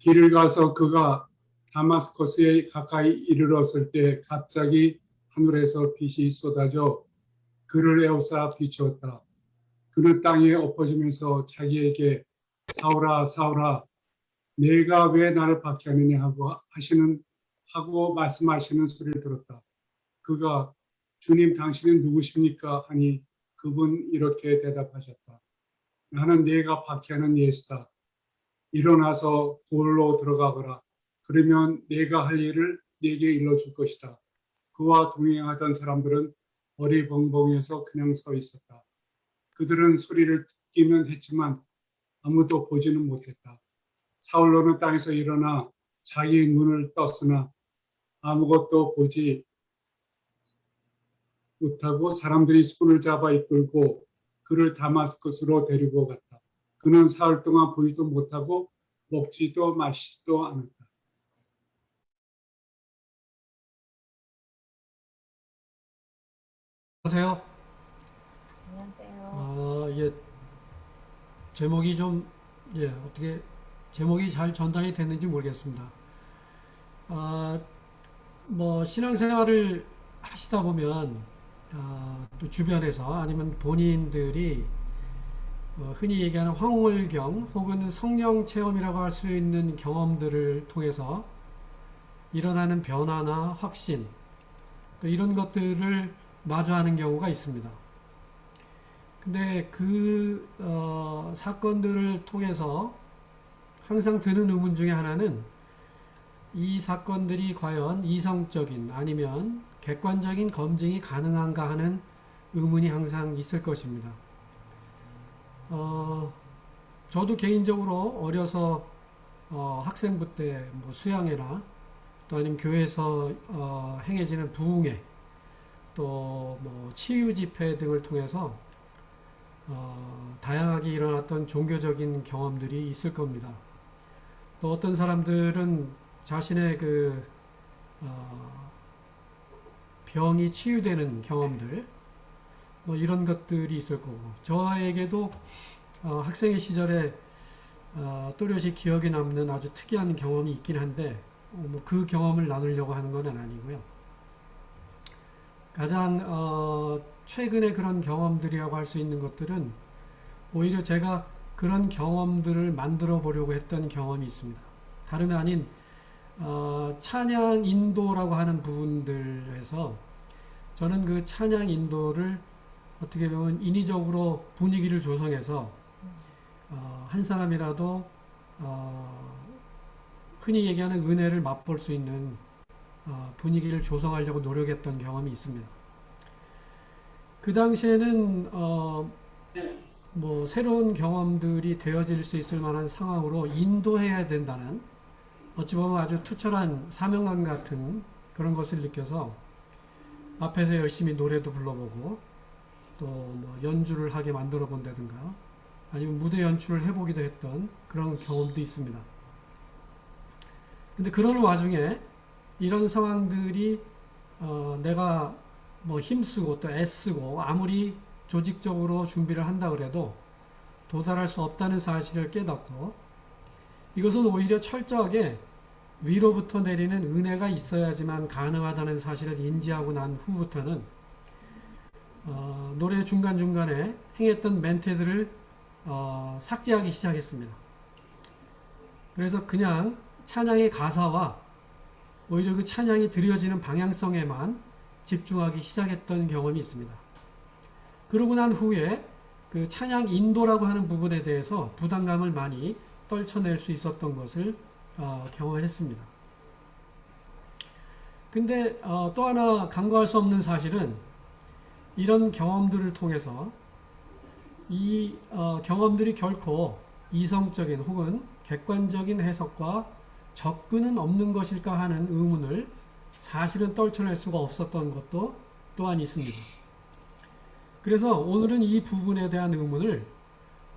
길을 가서 그가 다마스커스에 가까이 이르렀을 때 갑자기 하늘에서 빛이 쏟아져 그를 에워싸 비추었다. 그는 땅에 엎어지면서 자기에게 사울아 사울아 내가 왜 나를 박해하느냐 하고 말씀하시는 소리를 들었다. 그가 주님 당신은 누구십니까? 하니 그분 이렇게 대답하셨다. 나는 네가 박해하는 예수다. 일어나서 고을로 들어가거라. 그러면 네가 할 일을 네게 일러줄 것이다. 그와 동행하던 사람들은 어리벙벙해서 그냥 서 있었다. 그들은 소리를 듣기는 했지만 아무도 보지는 못했다. 사울로는 땅에서 일어나 자기 눈을 떴으나 아무것도 보지 못하고 사람들이 손을 잡아 이끌고 그를 다마스커스로 데리고 갔다. 그는 사흘 동안 보지도 못하고 먹지도 마시지도 않았다. 안녕하세요. 안녕하세요. 이게 제목이 좀, 어떻게, 제목이 잘 전달이 됐는지 모르겠습니다. 아, 신앙생활을 하시다 보면, 또 주변에서 아니면 본인들이 흔히 얘기하는 황홀경 혹은 성령 체험이라고 할 수 있는 경험들을 통해서 일어나는 변화나 확신, 또 이런 것들을 마주하는 경우가 있습니다. 근데 사건들을 통해서 항상 드는 의문 중에 하나는 이 사건들이 과연 이성적인 아니면 객관적인 검증이 가능한가 하는 의문이 항상 있을 것입니다. 저도 개인적으로 어려서 학생부 때 뭐 수양회나 또 아니면 교회에서 행해지는 부흥회 또 뭐 치유 집회 등을 통해서 다양하게 일어났던 종교적인 경험들이 있을 겁니다. 또 어떤 사람들은 자신의 병이 치유되는 경험들, 뭐 이런 것들이 있을 거고, 저에게도 학생의 시절에 또렷이 기억에 남는 아주 특이한 경험이 있긴 한데, 그 경험을 나누려고 하는 건 아니고요. 가장 최근에 그런 경험들이라고 할 수 있는 것들은 오히려 제가 그런 경험들을 만들어 보려고 했던 경험이 있습니다. 다름이 아닌 찬양 인도라고 하는 부분들에서 저는 그 찬양 인도를 어떻게 보면 인위적으로 분위기를 조성해서 한 사람이라도 흔히 얘기하는 은혜를 맛볼 수 있는 분위기를 조성하려고 노력했던 경험이 있습니다. 그 당시에는 새로운 경험들이 되어질 수 있을 만한 상황으로 인도해야 된다는 어찌 보면 아주 투철한 사명감 같은 그런 것을 느껴서 앞에서 열심히 노래도 불러보고 또 연주를 하게 만들어 본다든가 아니면 무대 연출을 해보기도 했던 그런 경험도 있습니다. 근데 그러는 와중에 이런 상황들이 내가 힘쓰고 또 애쓰고 아무리 조직적으로 준비를 한다 그래도 도달할 수 없다는 사실을 깨닫고 이것은 오히려 철저하게 위로부터 내리는 은혜가 있어야지만 가능하다는 사실을 인지하고 난 후부터는 노래 중간중간에 행했던 멘트들을 삭제하기 시작했습니다. 그래서 그냥 찬양의 가사와 오히려 그 찬양이 드려지는 방향성에만 집중하기 시작했던 경험이 있습니다. 그러고 난 후에 그 찬양 인도라고 하는 부분에 대해서 부담감을 많이 떨쳐낼 수 있었던 것을 경험했습니다. 근데 또 하나 간과할 수 없는 사실은 이런 경험들을 통해서 이 경험들이 결코 이성적인 혹은 객관적인 해석과 접근은 없는 것일까 하는 의문을 사실은 떨쳐낼 수가 없었던 것도 또한 있습니다. 그래서 오늘은 이 부분에 대한 의문을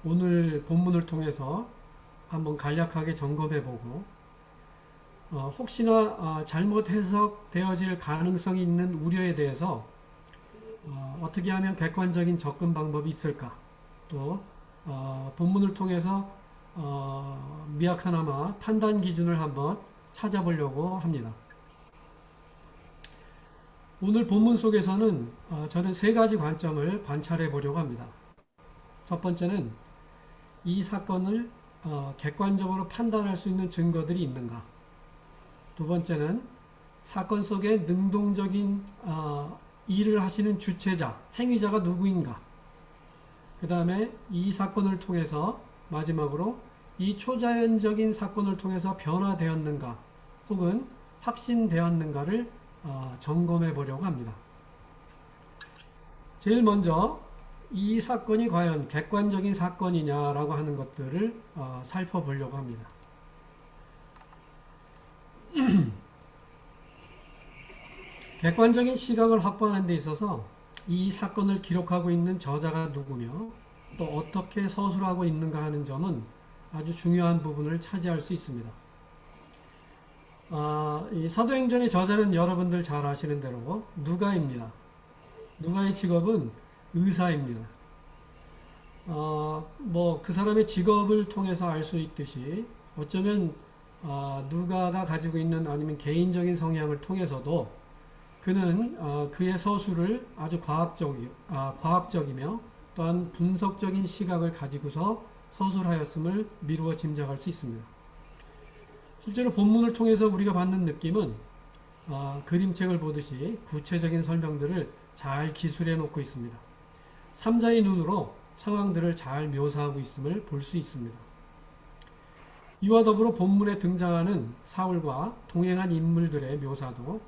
오늘 본문을 통해서 한번 간략하게 점검해보고 혹시나 잘못 해석되어질 가능성이 있는 우려에 대해서 어떻게 하면 객관적인 접근 방법이 있을까 또 본문을 통해서 미약하나마 판단 기준을 한번 찾아보려고 합니다. 오늘 본문 속에서는 저는 세 가지 관점을 관찰해 보려고 합니다. 첫 번째는 이 사건을 객관적으로 판단할 수 있는 증거들이 있는가. 두 번째는 사건 속에 능동적인 일을 하시는 주체자, 행위자가 누구인가. 그 다음에 이 사건을 통해서 마지막으로 이 초자연적인 사건을 통해서 변화되었는가 혹은 확신되었는가를 점검해 보려고 합니다. 제일 먼저 이 사건이 과연 객관적인 사건이냐라고 하는 것들을 살펴보려고 합니다. 객관적인 시각을 확보하는 데 있어서 이 사건을 기록하고 있는 저자가 누구며 또 어떻게 서술하고 있는가 하는 점은 아주 중요한 부분을 차지할 수 있습니다. 이 사도행전의 저자는 여러분들 잘 아시는 대로 누가입니다. 누가의 직업은 의사입니다. 그 사람의 직업을 통해서 알 수 있듯이 어쩌면 누가가 가지고 있는 아니면 개인적인 성향을 통해서도 그는 그의 서술을 아주 과학적이며 또한 분석적인 시각을 가지고서 서술하였음을 미루어 짐작할 수 있습니다. 실제로 본문을 통해서 우리가 받는 느낌은 그림책을 보듯이 구체적인 설명들을 잘 기술해 놓고 있습니다. 삼자의 눈으로 상황들을 잘 묘사하고 있음을 볼 수 있습니다. 이와 더불어 본문에 등장하는 사울과 동행한 인물들의 묘사도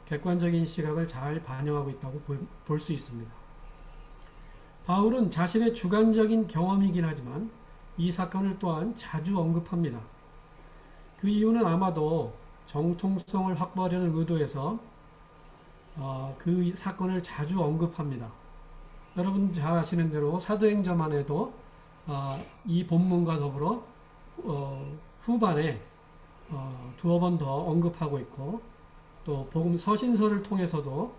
객관적인 시각을 잘 반영하고 있다고 볼 수 있습니다. 바울은 자신의 주관적인 경험이긴 하지만 이 사건을 또한 자주 언급합니다. 그 이유는 아마도 정통성을 확보하려는 의도에서 그 사건을 자주 언급합니다. 여러분 잘 아시는 대로 사도행전만 해도 이 본문과 더불어 후반에 두어 번 더 언급하고 있고 또 복음 서신서를 통해서도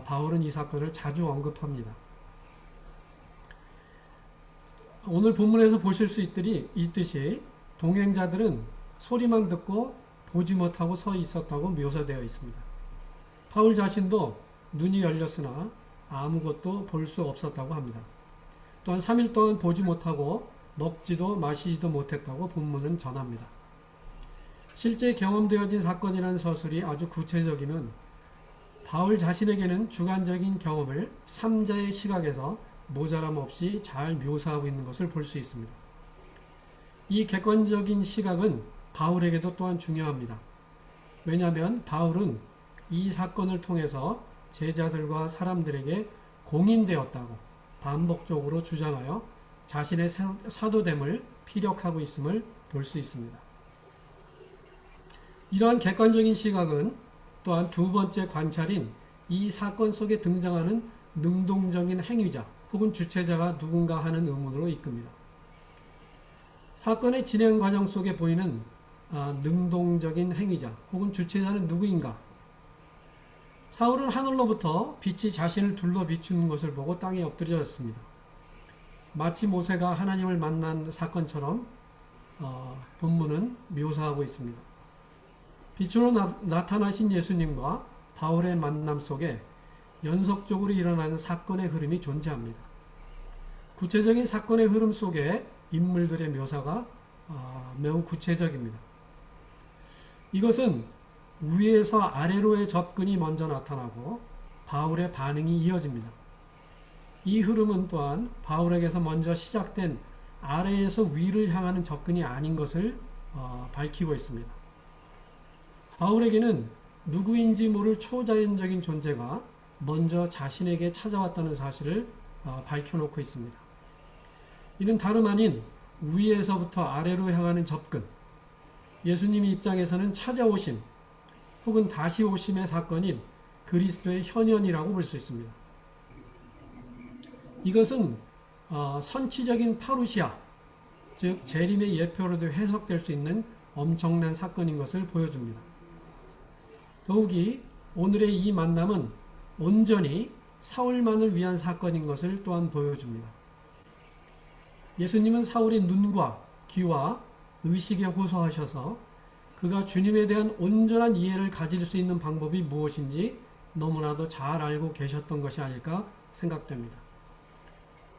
바울은 이 사건을 자주 언급합니다. 오늘 본문에서 보실 수 있듯이 동행자들은 소리만 듣고 보지 못하고 서 있었다고 묘사되어 있습니다. 바울 자신도 눈이 열렸으나 아무것도 볼 수 없었다고 합니다. 또한 3일 동안 보지 못하고 먹지도 마시지도 못했다고 본문은 전합니다. 실제 경험되어진 사건이라는 서술이 아주 구체적이면 바울 자신에게는 주관적인 경험을 3자의 시각에서 모자람 없이 잘 묘사하고 있는 것을 볼 수 있습니다. 이 객관적인 시각은 바울에게도 또한 중요합니다. 왜냐하면 바울은 이 사건을 통해서 제자들과 사람들에게 공인되었다고 반복적으로 주장하여 자신의 사도됨을 피력하고 있음을 볼 수 있습니다. 이러한 객관적인 시각은 또한 두 번째 관찰인 이 사건 속에 등장하는 능동적인 행위자 혹은 주체자가 누군가 하는 의문으로 이끕니다. 사건의 진행 과정 속에 보이는 능동적인 행위자 혹은 주체자는 누구인가? 사울은 하늘로부터 빛이 자신을 둘러 비추는 것을 보고 땅에 엎드려졌습니다. 마치 모세가 하나님을 만난 사건처럼 본문은 묘사하고 있습니다. 빛으로 나타나신 예수님과 바울의 만남 속에 연속적으로 일어나는 사건의 흐름이 존재합니다. 구체적인 사건의 흐름 속에 인물들의 묘사가 매우 구체적입니다. 이것은 위에서 아래로의 접근이 먼저 나타나고 바울의 반응이 이어집니다. 이 흐름은 또한 바울에게서 먼저 시작된 아래에서 위를 향하는 접근이 아닌 것을 밝히고 있습니다. 바울에게는 누구인지 모를 초자연적인 존재가 먼저 자신에게 찾아왔다는 사실을 밝혀놓고 있습니다. 이는 다름 아닌 위에서부터 아래로 향하는 접근, 예수님의 입장에서는 찾아오심 혹은 다시 오심의 사건인 그리스도의 현현이라고 볼 수 있습니다. 이것은 선취적인 파루시아, 즉 재림의 예표로도 해석될 수 있는 엄청난 사건인 것을 보여줍니다. 더욱이 오늘의 이 만남은 온전히 사울만을 위한 사건인 것을 또한 보여줍니다. 예수님은 사울의 눈과 귀와 의식에 호소하셔서 그가 주님에 대한 온전한 이해를 가질 수 있는 방법이 무엇인지 너무나도 잘 알고 계셨던 것이 아닐까 생각됩니다.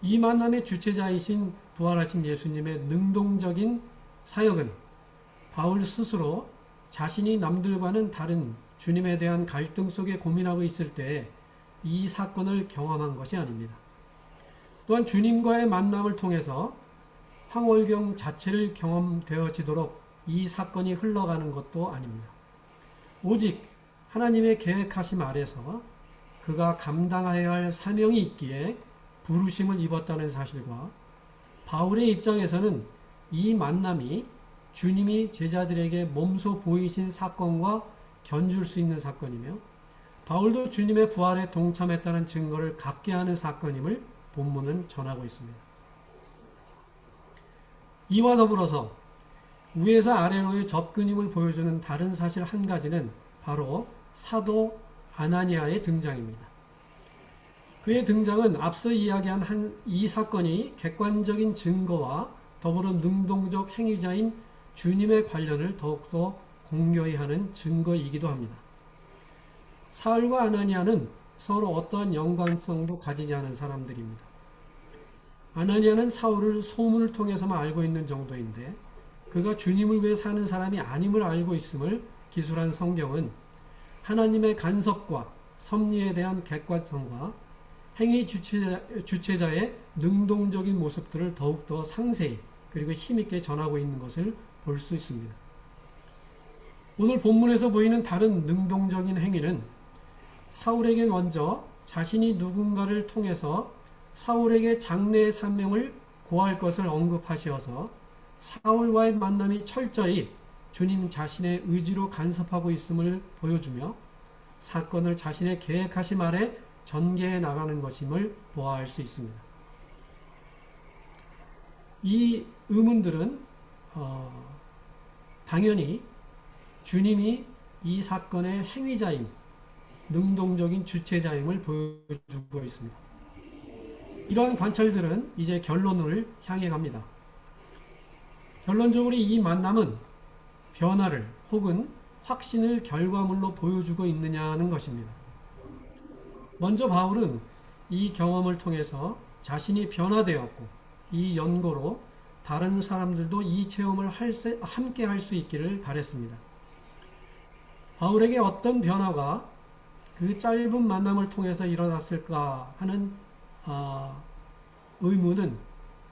이 만남의 주체자이신 부활하신 예수님의 능동적인 사역은 바울 스스로 자신이 남들과는 다른 주님에 대한 갈등 속에 고민하고 있을 때 이 사건을 경험한 것이 아닙니다. 또한 주님과의 만남을 통해서 황홀경 자체를 경험되어지도록 이 사건이 흘러가는 것도 아닙니다. 오직 하나님의 계획하심 아래서 그가 감당해야 할 사명이 있기에 부르심을 입었다는 사실과 바울의 입장에서는 이 만남이 주님이 제자들에게 몸소 보이신 사건과 견줄 수 있는 사건이며 바울도 주님의 부활에 동참했다는 증거를 갖게 하는 사건임을 본문은 전하고 있습니다. 이와 더불어서 위에서 아래로의 접근임을 보여주는 다른 사실 한 가지는 바로 사도 아나니아의 등장입니다. 그의 등장은 앞서 이야기한 이 사건이 객관적인 증거와 더불어 능동적 행위자인 주님의 관련을 더욱더 공교히 하는 증거이기도 합니다. 사울과 아나니아는 서로 어떠한 연관성도 가지지 않은 사람들입니다. 아나니아는 사울을 소문을 통해서만 알고 있는 정도인데 그가 주님을 위해 사는 사람이 아님을 알고 있음을 기술한 성경은 하나님의 간섭과 섭리에 대한 객관성과 행위 주체자의 능동적인 모습들을 더욱더 상세히 그리고 힘있게 전하고 있는 것을 볼 수 있습니다. 오늘 본문에서 보이는 다른 능동적인 행위는 사울에게 먼저 자신이 누군가를 통해서 사울에게 장래의 사명을 고할 것을 언급하시어서 사울과의 만남이 철저히 주님 자신의 의지로 간섭하고 있음을 보여주며 사건을 자신의 계획하심 아래 전개해 나가는 것임을 보아할 수 있습니다. 이 의문들은 당연히 주님이 이 사건의 행위자임, 능동적인 주체자임을 보여주고 있습니다. 이러한 관찰들은 이제 결론을 향해 갑니다. 결론적으로 이 만남은 변화를 혹은 확신을 결과물로 보여주고 있느냐는 것입니다. 먼저 바울은 이 경험을 통해서 자신이 변화되었고 이 연고로 다른 사람들도 이 체험을 함께 할 수 있기를 바랬습니다. 바울에게 어떤 변화가 그 짧은 만남을 통해서 일어났을까 하는 의문은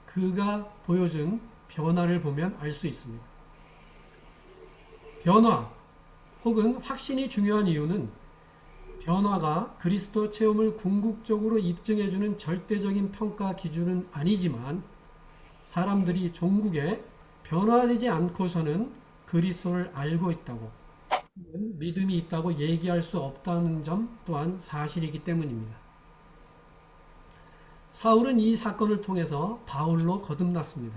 그가 보여준 변화를 보면 알 수 있습니다. 변화 혹은 확신이 중요한 이유는 변화가 그리스도 체험을 궁극적으로 입증해주는 절대적인 평가 기준은 아니지만 사람들이 종국에 변화되지 않고서는 그리스도를 알고 있다고 믿음이 있다고 얘기할 수 없다는 점 또한 사실이기 때문입니다. 사울은 이 사건을 통해서 바울로 거듭났습니다.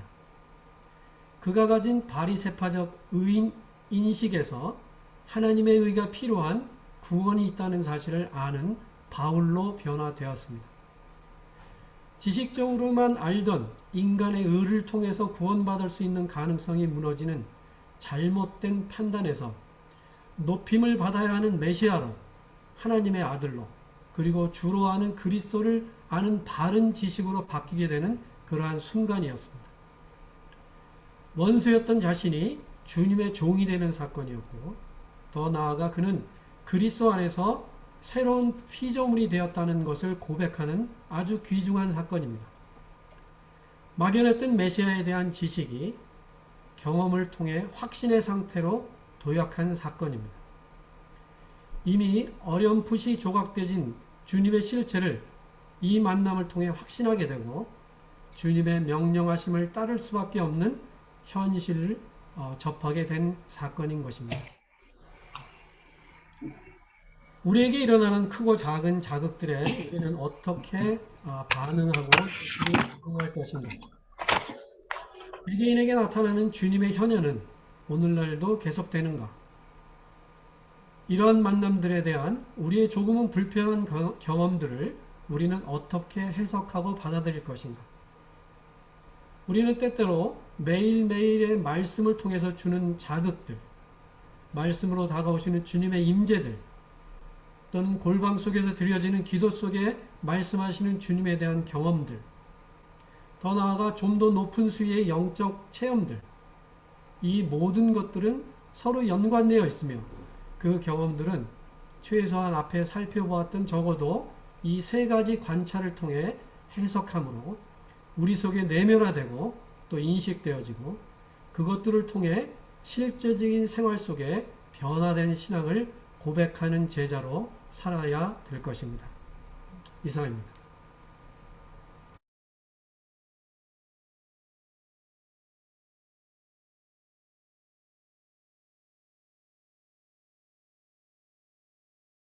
그가 가진 바리새파적 의인 인식에서 하나님의 의가 필요한 구원이 있다는 사실을 아는 바울로 변화되었습니다. 지식적으로만 알던 인간의 의를 통해서 구원받을 수 있는 가능성이 무너지는 잘못된 판단에서 높임을 받아야 하는 메시아로, 하나님의 아들로, 그리고 주로 아는 그리스도를 아는 바른 지식으로 바뀌게 되는 그러한 순간이었습니다. 원수였던 자신이 주님의 종이 되는 사건이었고 더 나아가 그는 그리스도 안에서 새로운 피조물이 되었다는 것을 고백하는 아주 귀중한 사건입니다. 막연했던 메시아에 대한 지식이 경험을 통해 확신의 상태로 도약한 사건입니다. 이미 어렴풋이 조각되진 주님의 실체를 이 만남을 통해 확신하게 되고 주님의 명령하심을 따를 수밖에 없는 현실을 접하게 된 사건인 것입니다. 우리에게 일어나는 크고 작은 자극들에 우리는 어떻게 반응하고 적응할 것인가? 개개인에게 나타나는 주님의 현현은 오늘날도 계속되는가? 이러한 만남들에 대한 우리의 조금은 불편한 경험들을 우리는 어떻게 해석하고 받아들일 것인가? 우리는 때때로 매일매일의 말씀을 통해서 주는 자극들, 말씀으로 다가오시는 주님의 임재들, 또는 골방 속에서 드려지는 기도 속에 말씀하시는 주님에 대한 경험들, 더 나아가 좀 더 높은 수위의 영적 체험들, 이 모든 것들은 서로 연관되어 있으며 그 경험들은 최소한 앞에 살펴보았던 적어도 이 세 가지 관찰을 통해 해석함으로 우리 속에 내면화되고 또 인식되어지고 그것들을 통해 실제적인 생활 속에 변화된 신앙을 고백하는 제자로 살아야 될 것입니다. 이상입니다.